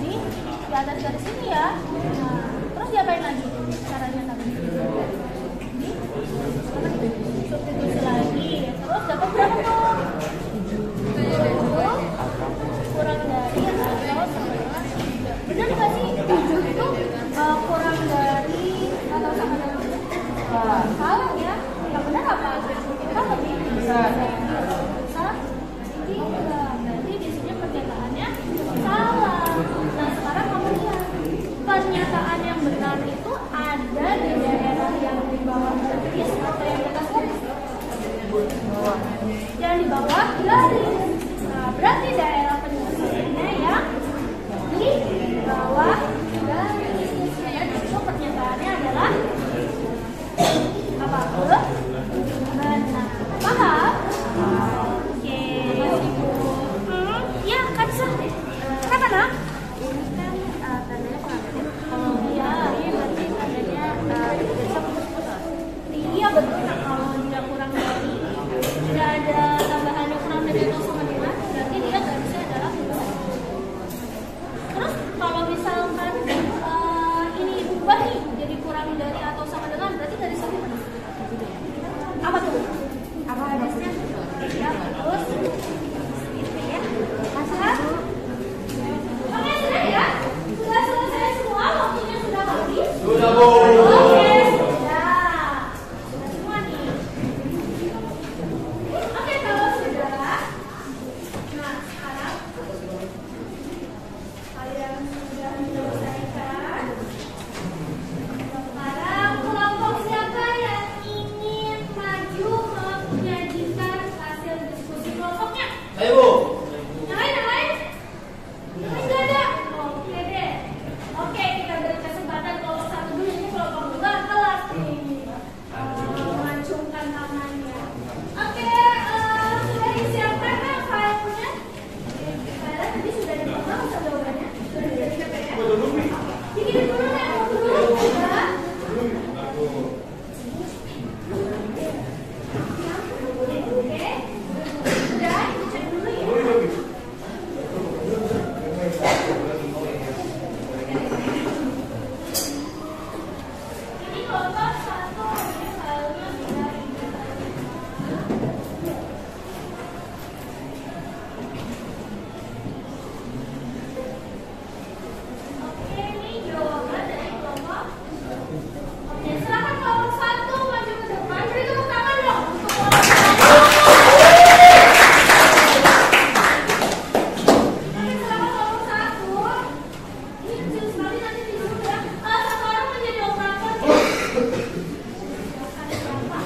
Di atas garis ini ya. Nah, terus diapain lagi caranya tadi? Di substitusi lagi. Terus dapat berapa tuh? 7 kurang dari atau sama dengan 3. Benar nggak sih 7 itu kurang dari atau sama dengan 3? Salah ya. Yang benar apa? Kita lebih besar. Berarti di sini pernyataannya salah. Nah sekarang kamu lihat pernyataan yang benar itu ada di daerah yang di bawah garis atau yang di atas garis? Yang di bawah garis. Nah berarti daerah penyelesaiannya yang di bawah garis. Dan itu pernyataannya adalah apa? Benar. Paham? Oke. Ya kan sah. Kenapa nak? Ini kan tandanya kurang dari. Oh iya, ini berarti tandanya iya betul. Nah, kalau dia kurang dari tidak ada tambahan yang kurang dari atau sama dengan, berarti dia garisnya adalah benar. Terus kalau misalkan ini diubah nih jadi kurang dari atau sama dengan, berarti garisnya mana? Apa tuh? Apa garisnya? Ya, terus itu ya. Masalah? Oke, sudah ya? Sudah selesai semua? Waktunya sudah habis? Sudah, Bu. Oke, sudah. Sudah semua nih. Oke, kalau sudah. Nah, sekarang kalian sudah menyelesaikan. Sekarang kelompok siapa yang ingin maju menyajikan hasil diskusi kelompoknya? Ayo, Bu. Yang lain? Enggak ada? Oke deh. Oke, kita beri kesempatan kelompok 1 dulu. Ini kelompok 2 kelas nih. Mengacungkan tangannya. Oke, sudah disiapkan kan filenya? Filenya tadi sudah dibuka jawabannya? Sudah dijadikan ya? Bikin dulu ya, dulu ya. Oke. Sudah, dicek dulu ya. Ini kelompok 1, ini filenya sudah Oke, ini jawaban dari kelompok. Oke, silakan kelompok 1 maju ke depan. Beri tepuk tangan dong untuk kelompok 1. Oke, silakan kelompok 1. Ini kecil sekali nanti di zoom ya. Satu orang menjadi operator ya. Ada berapa?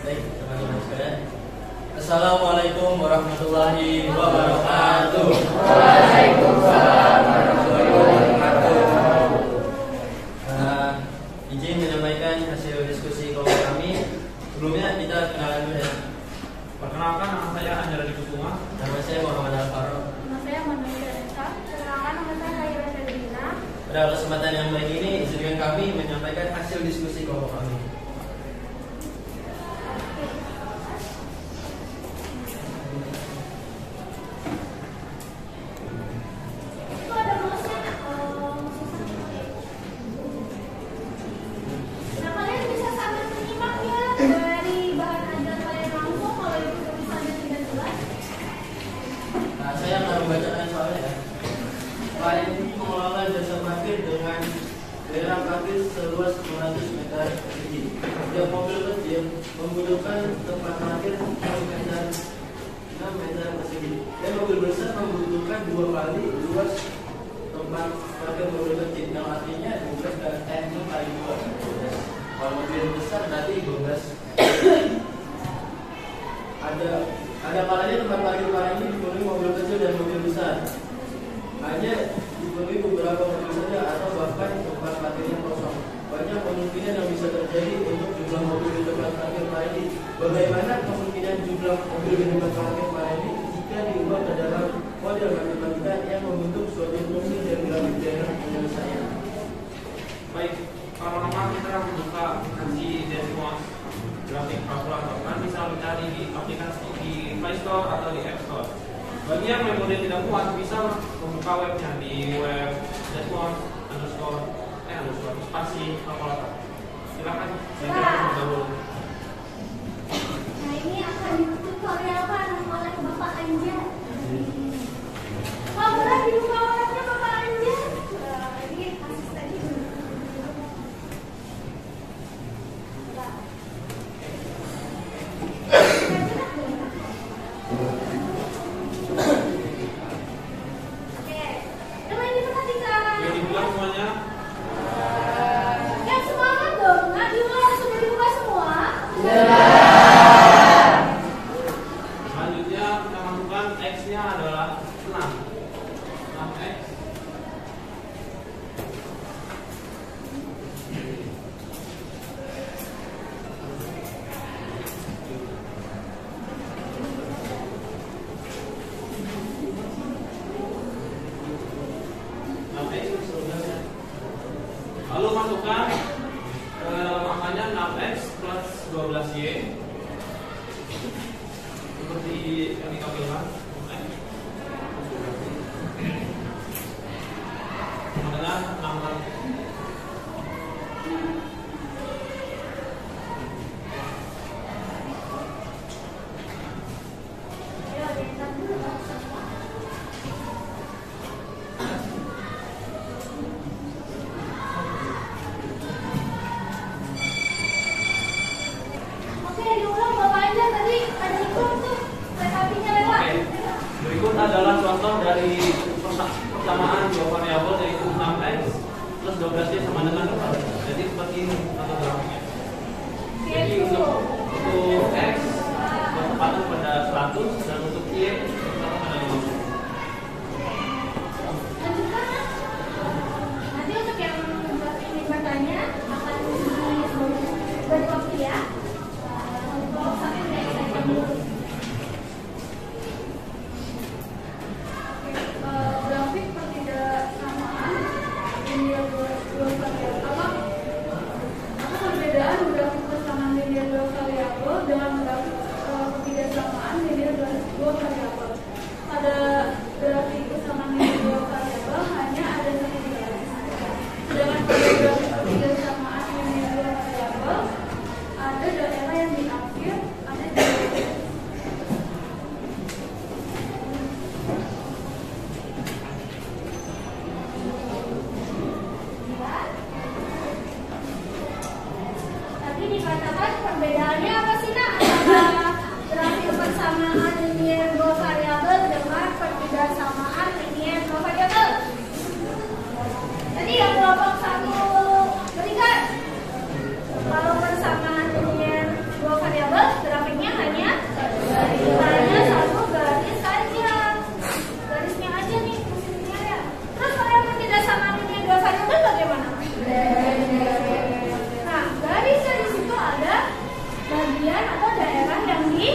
Baik, teman-teman sekalian. Assalamualaikum warahmatullahi wabarakatuh. Waalaikumsalam warahmatullahi wabarakatuh. Izin menyampaikan hasil diskusi kelompok kami. Sebelumnya kita kenalan dulu ya. Perkenalkan, nama saya Anjali Kusuma. Nama saya Muhammad Al-Farod. Nama saya Manusia Eka. Perkenalkan, nama saya Haira Ferdina. Pada kesempatan yang baik ini, izinkan kami menyampaikan hasil diskusi kelompok kami. Itu ada mouse-nya. Nah, kalian bisa sambil menyimak ya dari bahan ajar kalian langsung kalau itu tulisannya tidak jelas. Nah, saya akan membacakan soalnya ya. Klien mengelola jasa parkir dengan daerah parkir seluas 500 meter persegi. Setiap mobil kecil membutuhkan tempat parkir 6 meter persegi. Dan mobil besar membutuhkan 2 kali luas tempat parkir mobil kecil. Yang artinya 6 kali 2. Kalau mobil besar berarti 12. Ada kalanya tempat parkir ini dipenuhi mobil kecil dan mobil besar. Hanya dipenuhi beberapa mobil saja atau bahkan tempat parkirnya kosong. Banyak kemungkinan yang bisa terjadi untuk jumlah mobil di tempat parkir ini. Bagaimana kemungkinan jumlah mobil di tempat parkir ini jika diubah ke dalam model matematika yang membentuk suatu fungsi dan grafik daerah penyelesaian? Baik, pertama kita membuka aplikasi Desmos grafik kalkulator, kan bisa mencari di aplikasi di Play Store atau di App Store. Bagi yang memori tidak kuat bisa membuka webnya di web Desmos spasi kalkulator. Silakan, saya jelaskan dahulu. Nah, ini akan ditutorialkan oleh Bapak Anja. Kalau boleh dibuka webnya Bapak Anja. Ini asisten dulu. Lalu masukkan ke dalam angkanya 6x plus 12y seperti yang ditampilkan. Kemudian 6 adalah contoh dari persamaan dua variabel yaitu 6x plus 12y sama dengan 4. Jadi seperti ini contoh grafiknya. Jadi untuk x bertepatan pada 100 dan untuk y bertepatan pada 50. Nanti untuk yang grafik ini bertanya akan beri waktu ya. Untuk sampai saya dulu. Grafik pertidaksamaan linear dua variabel apa perbedaan grafik persamaan linear dua variabel dengan grafik pertidaksamaan linear dua variabel? Pada grafik persamaan linear dua variabel hanya ada satu garis, sedangkan pada grafik pertidaksamaan linear dua variabel ada daerah yang di akhir, ada di akhir. Dikatakan perbedaannya apa sih nak antara grafik persamaan linear dua variabel dengan pertidaksamaan linear dua variabel? Jadi yang kelompok satu berikan kalau persamaan linear dua variabel grafiknya hanya satu garis saja, garisnya aja nih fungsinya ya. Terus kalau yang pertidaksamaan linear dua variabel bagaimana? Garisnya di situ ada bagian atau daerah yang di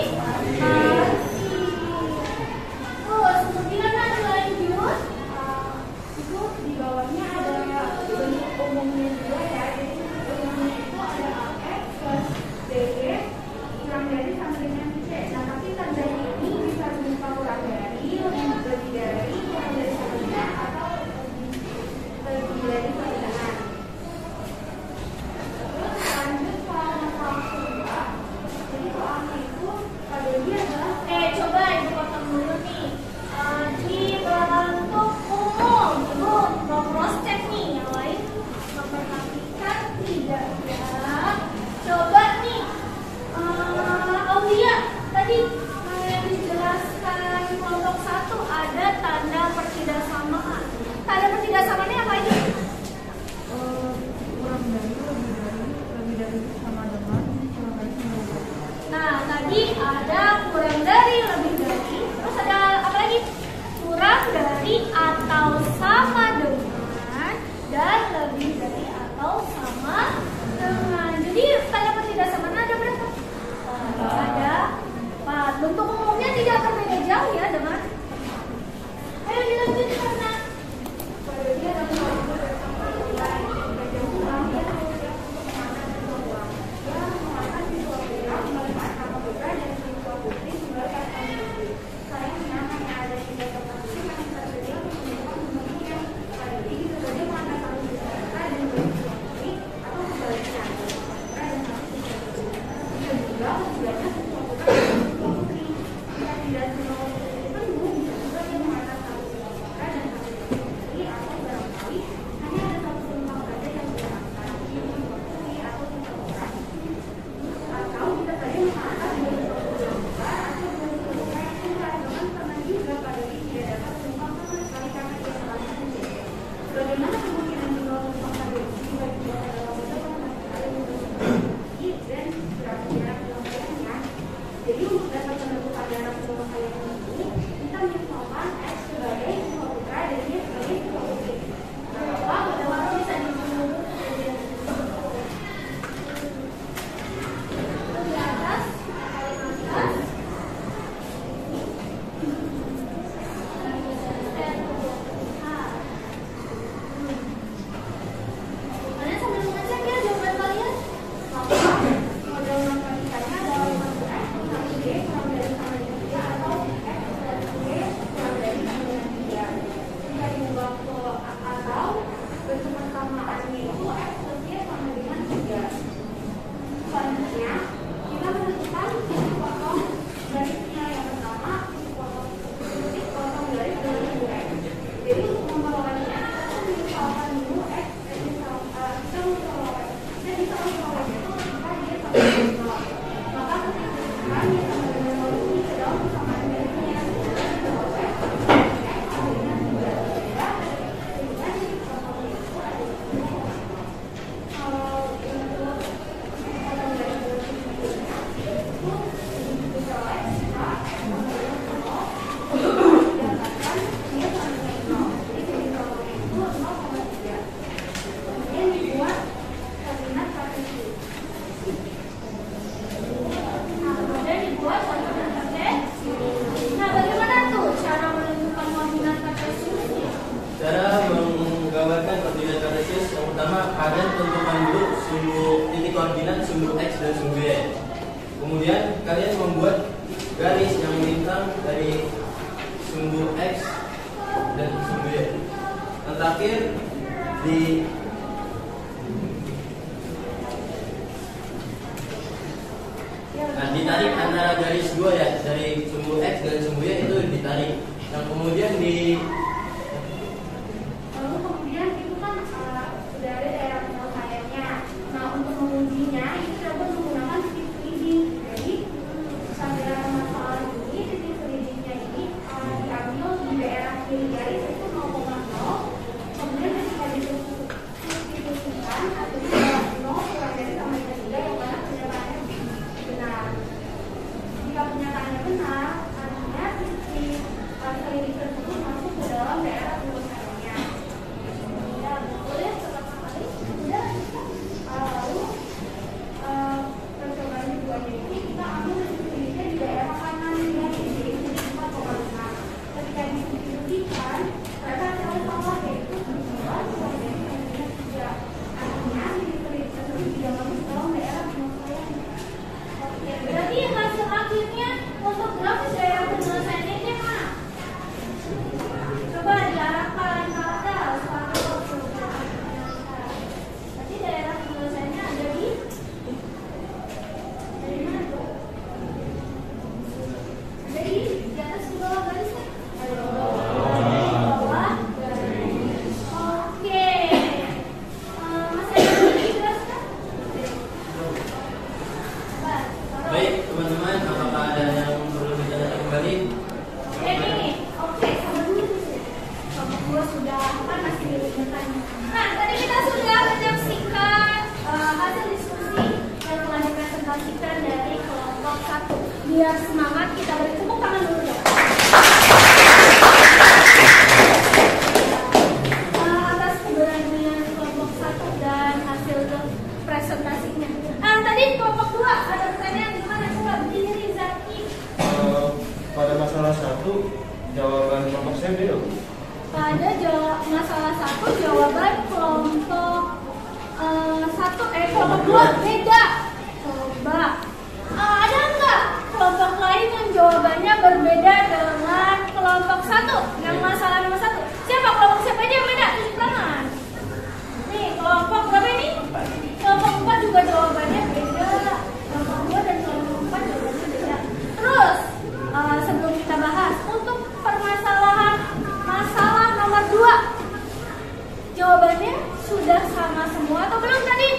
koordinat sumbu X dan sumbu Y. Kemudian kalian membuat garis yang melintang dari sumbu X dan sumbu Y. Yang terakhir ditarik antara garis dua ya, dari sumbu X dan sumbu Y itu ditarik. Yang kemudian kemudian itu kan sudah ada daerah penyelesaiannya. Nah, untuk mengujinya itu dapat menggunakan titik reading. Jadi sambil masalah ini titik readingnya ini diambil di daerah kiri garis itu 0,0. Kemudian ketika disubstitusikan atau 0 kurang dari sama dengan 3 yang mana penyataannya benar. Jika penyataannya benar, artinya titik reading tersebut masuk ke dalam daerah penyelesaiannya. Ya, boleh pertama kali sudah lalu percobaan keduanya ini kita ambil substitusinya di daerah kanan ya, jadi 4,5. Ketika disubstitusikan, ternyata ada salah yaitu 2 kurang dari 3. Artinya titik reading tersebut tidak masuk dalam daerah penyelesaiannya. Oke, berarti hasil akhirnya untuk grafis daerah penyelesaiannya ini mana? Coba diarahkan ke atas. Berarti daerah penyelesaiannya ada di mana tuh? Ada di atas di bawah garisnya? Ada di bawah garis. Oke. Masih ada yang dijelaskan? baik teman-teman, apakah ada yang perlu ditanyakan kembali? Oke, sama dulu. Sama gua sudah kan masih bertanya. Nah, tadi kita sudah menyaksikan hasil diskusi yang telah dipresentasikan dari kelompok 1. Biar semangat, kita beri tepuk tangan dulu dong. Atas keberanian kelompok 1 dan hasil presentasinya. Tadi kelompok 2 ada pertanyaan gimana? Coba berdiri Zaki. Pada masalah 1 jawaban kelompok saya beda. Pada masalah 1 jawaban kelompok kelompok 2 beda. Coba ada nggak kelompok lain yang jawabannya berbeda dengan kelompok 1 yang masalah nomor 1? Siapa kelompok siapa aja yang beda? Tunjuk tangan. Nih kelompok berapa ini? Kelompok 4 juga jawabannya beda. Kelompok 2 dan kelompok 4 jawabannya beda. Terus sebelum kita bahas untuk permasalahan masalah nomor 2, jawabannya sudah sama semua atau belum tadi?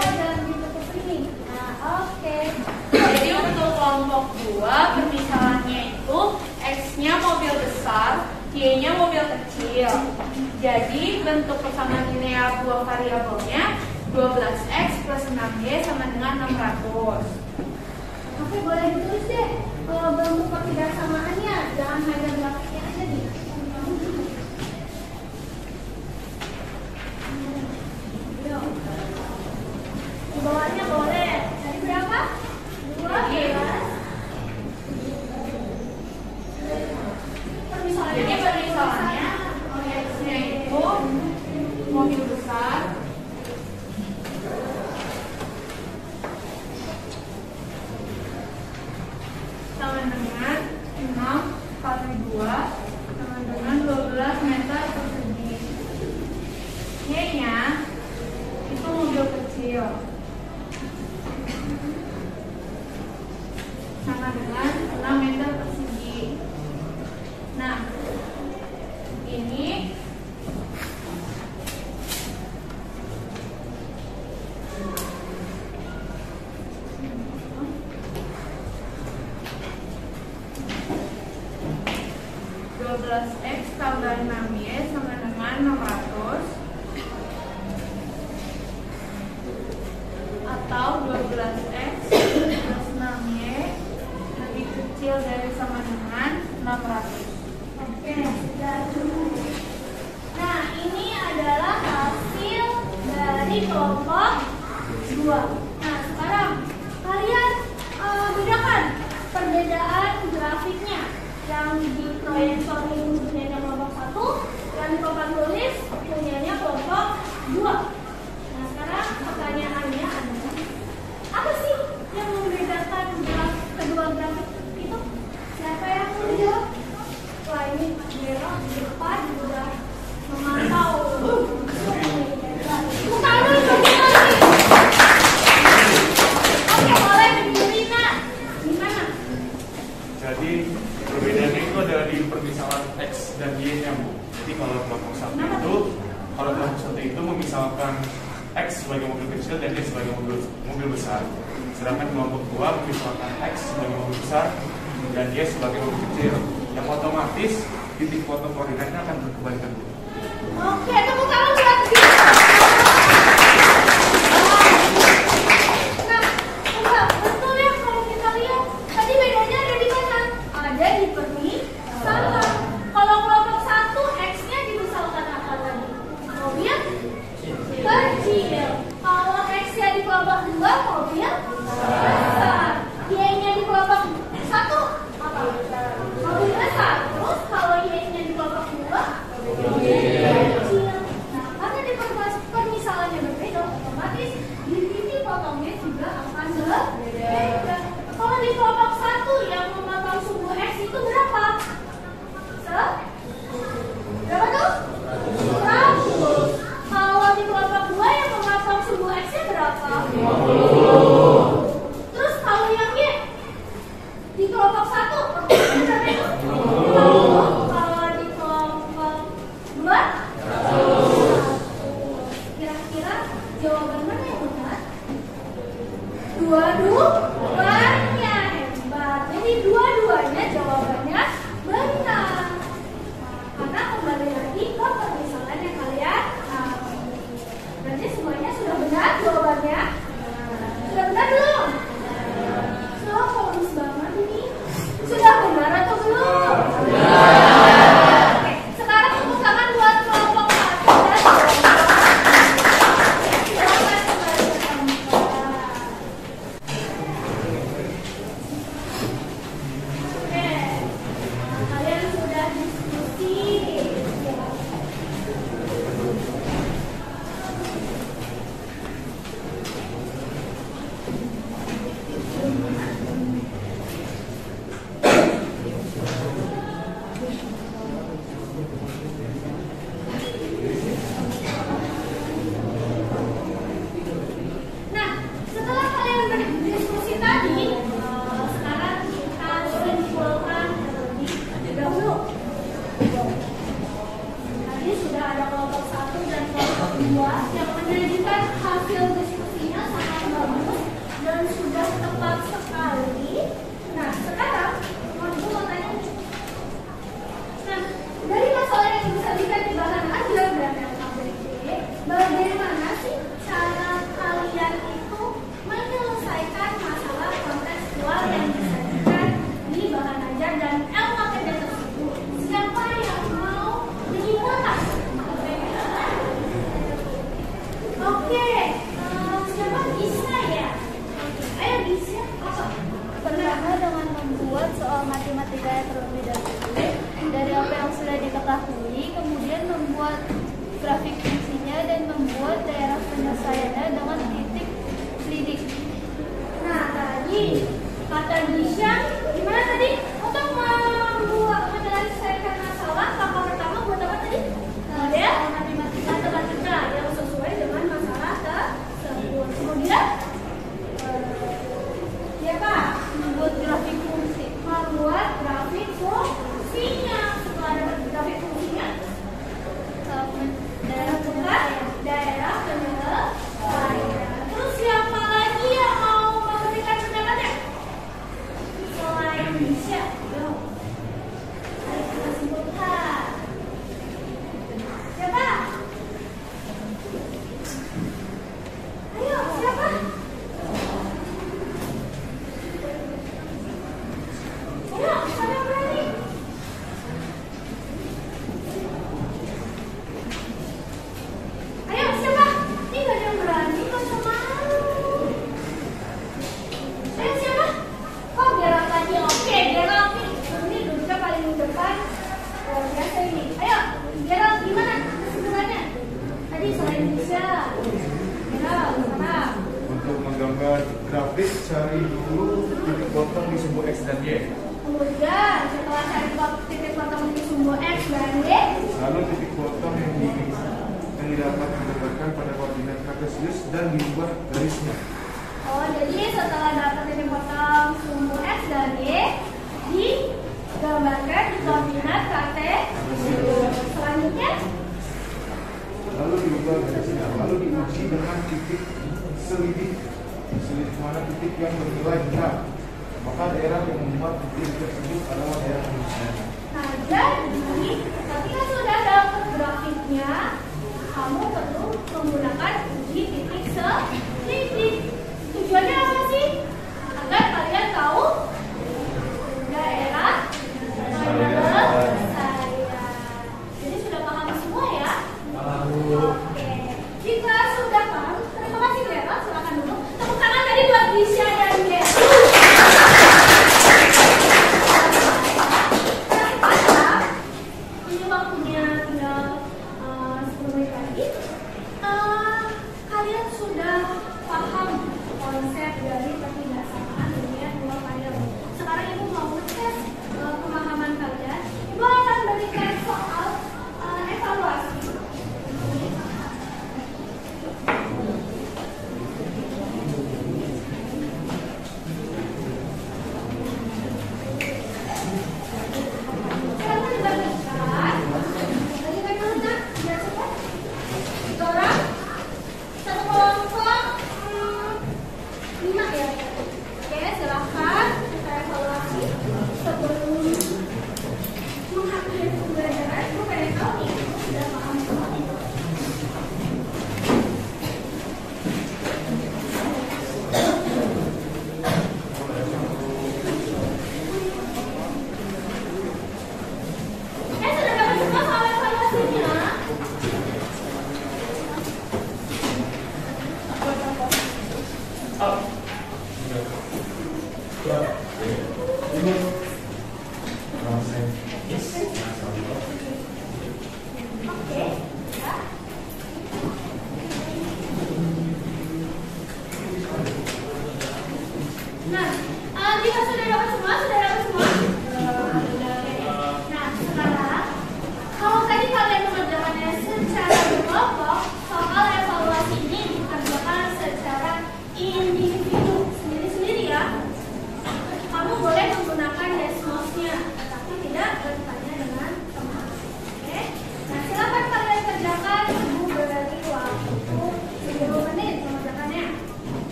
dan ditutup ini. Nah, oke. Jadi untuk kelompok 2 permisalannya itu X-nya mobil besar, Y-nya mobil kecil. Jadi bentuk persamaan linear dua variabelnya 12X plus 6Y sama dengan 600. Oke, boleh ditulis deh bentuk pertidaksamaannya, jangan hanya grafiknya aja nih. Di bawahnya boleh. Tadi berapa? 12. Jadi permisalannya X-nya itu mobil besar, sama dengan 6/2 sama dengan 12 meter persegi. Y-nya itu mobil kecil sama dengan 6 meter persegi. Nah, ini X tambah 6Y sama dengan 600 atau 12X plus 6Y lebih kecil dari sama dengan 600. Oke, sudah cukup. Nah, ini adalah hasil dari kelompok 2. Nah, sekarang kalian bedakan perbedaan grafiknya yang di proyektorin punyanya kelompok 1 dan di papan tulis punyanya kelompok 2. Nah, sekarang pertanyaannya adalah apa sih yang membedakan kedua grafik itu? Siapa yang mau jawab? Wah, ini Mas Bero di depan udah memantau. Buka dulu lagi. Oke, boleh Rina. Gimana? Jadi perbedaannya itu adalah di permisalan X dan Y-nya, Bu. Jadi kalau kelompok 1 itu memisalkan X sebagai mobil kecil dan Y sebagai mobil besar. Sedangkan kelompok 2 memisalkan X sebagai mobil besar dan Y sebagai mobil kecil. Yang otomatis titik foto koordinatnya akan berkebalikan, Bu. Oke, tepuk tangan buat Rina. Nah, enggak betul ya kalau kita lihat. Tadi bedanya ada di mana? Ada di permisalan. Kalau kelompok 1 X-nya dimisalkan apa tadi? Mobil kecil. Kalau X-nya di kelompok 2 mobil besar. Y-nya di kelompok 1 apa? Mobil besar. Terus kalau Y-nya di kelompok 2 mobil kecil. Nah, karena di permisalannya berbeda, otomatis di titik potongnya juga akan berbeda. Kalau di kelompok 1 yang memotong sumbu X itu berapa? Berapa tuh? 100. Kalau di kelompok 2 yang memotong sumbu X-nya berapa? 50. Terus kalau yang Y di kelompok 1 berapa itu? 50. Kalau di kelompok 2 kira-kira jawaban mana yang benar? Dua-duanya hebat. Jadi dua-duanya jawabannya benar. Karena kembali lagi ke permisalan yang kalian berarti semuanya sudah benar jawabannya. Sudah benar belum? So, fokus banget ini. Sudah benar atau belum? Oke, sekarang tepuk tangan buat kelompok 1 dan kelompok 2. Silakan kembali ke tempat. Oke, kalian sudah diskusi. membuat soal matematika yang terlebih dahulu dari apa yang sudah diketahui, kemudian membuat grafik fungsinya dan membuat daerah penyelesaiannya dengan titik lidik. Nah, tadi kata Disha gimana tadi? Untuk membuat menyelesaikan masalah, langkah pertama buat apa tadi? Model matematika yang sesuai dengan masalah tersebut. Kemudian ya Pak, membuat grafik fungsi, membuat grafik fungsinya. Setelah dapat grafik fungsinya, daerah penyelesaian. Terus siapa lagi yang mau memberikan pendapatnya? Selain Disha, ayo kita simpulkan. Siapa? Ayo, siapa? Ayo, siapa yang berani? Ayo, siapa? Ini gak ada yang berani, gak usah malu. Ayo, siapa? Oh, Gerald lagi. Oke, Gerald nih. Ini duduknya paling depan. Luar biasa ini. Ayo, Gerald gimana kesimpulannya? Tadi selain Disha, Gerald, sana. Untuk menggambar grafik, cari dulu titik potong di sumbu X dan Y. Kemudian setelah cari titik potong di sumbu X dan Y, Lalu titik potong yang didapat didapatkan pada koordinat kartesius dan diubah garisnya. oh jadi setelah dapat titik potong sumbu X dan Y, digambarkan di koordinat kartesius. Selanjutnya, Lalu diubah garisnya. Lalu diuji dengan titik selidik. Selidik mana titik yang bernilai benar. Maka daerah yang membuat titik tersebut adalah daerah penyelesaian. nah jadi ketika sudah dapat grafiknya, kamu perlu menggunakan uji titik selidik. Tujuannya apa sih? Agar kalian tahu daerah penyelesaian. Jadi sudah paham semua ya? Oke. Jika sudah paham, terima kasih Gerald. Silakan dulu. Tepuk tangan tadi buat Disha dan Gerald. Ini waktunya tinggal 10 menit lagi. Kalian sudah paham konsep dari ketidaksamaan linier dua variabel. Sekarang Ibu mau ngetes pemahaman kalian. Ibu akan berikan soal evaluasi. Sekarang dibagikan. Bagikan dulu nak, biar cepat. 3 orang, satu kelompok 5 ya.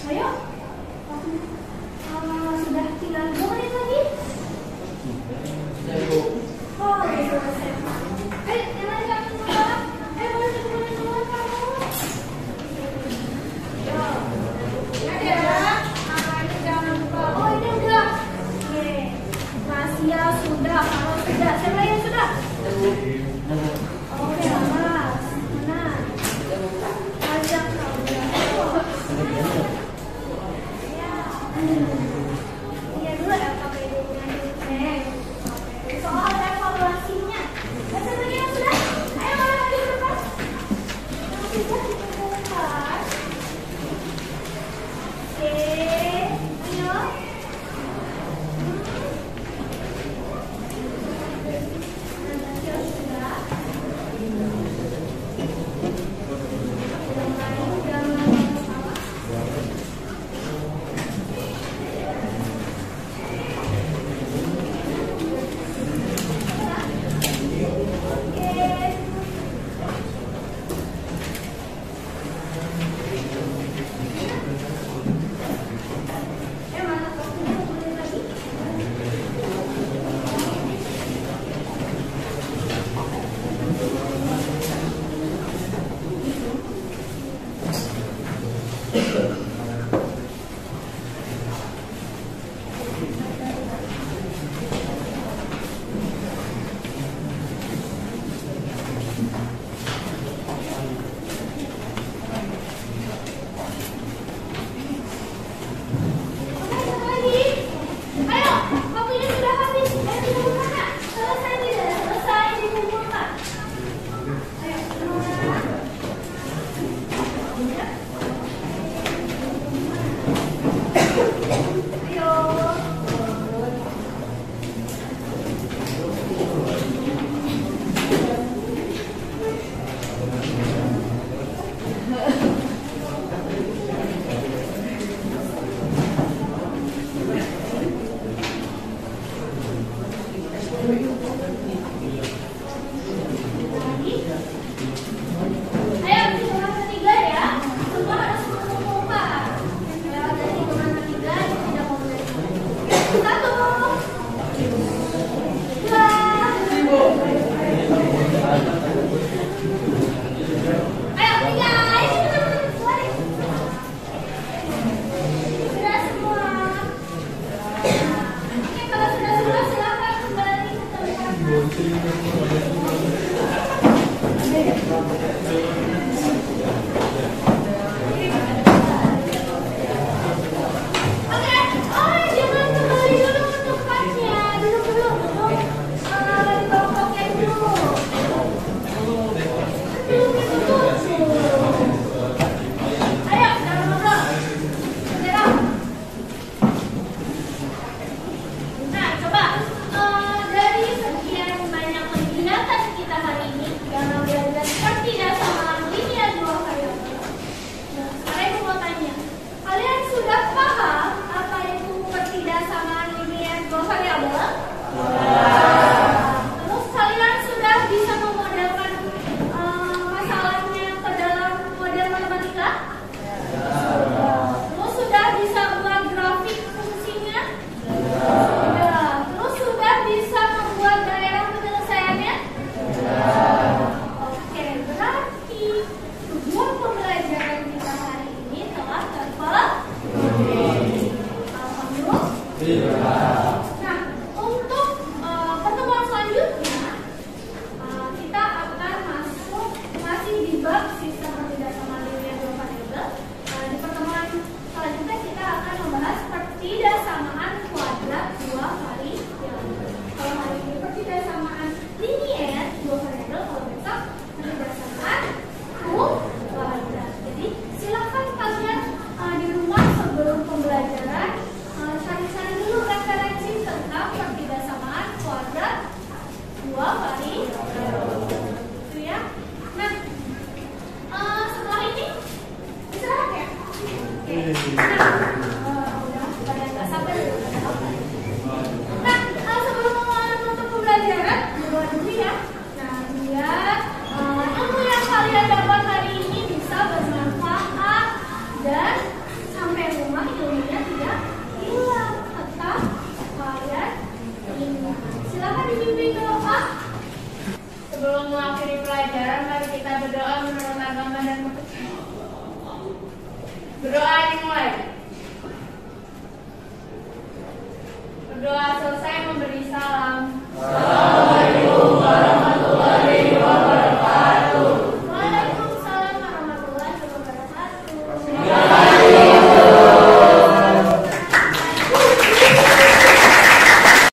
Ayo. Sudah tinggal 2 menit lagi. Oh, gitu. Yang lain jangan keluar. Boleh keluar kamu. Yo. Ya. Ini jangan lupa. Oh, ini udah. Oke. Rahasia sudah. Kalau sudah, siapa yang sudah? Oke, Mas. Mana? Ajak kau. Sekarang mari kita berdoa menurut agama dan kepercayaan. Berdoa dimulai.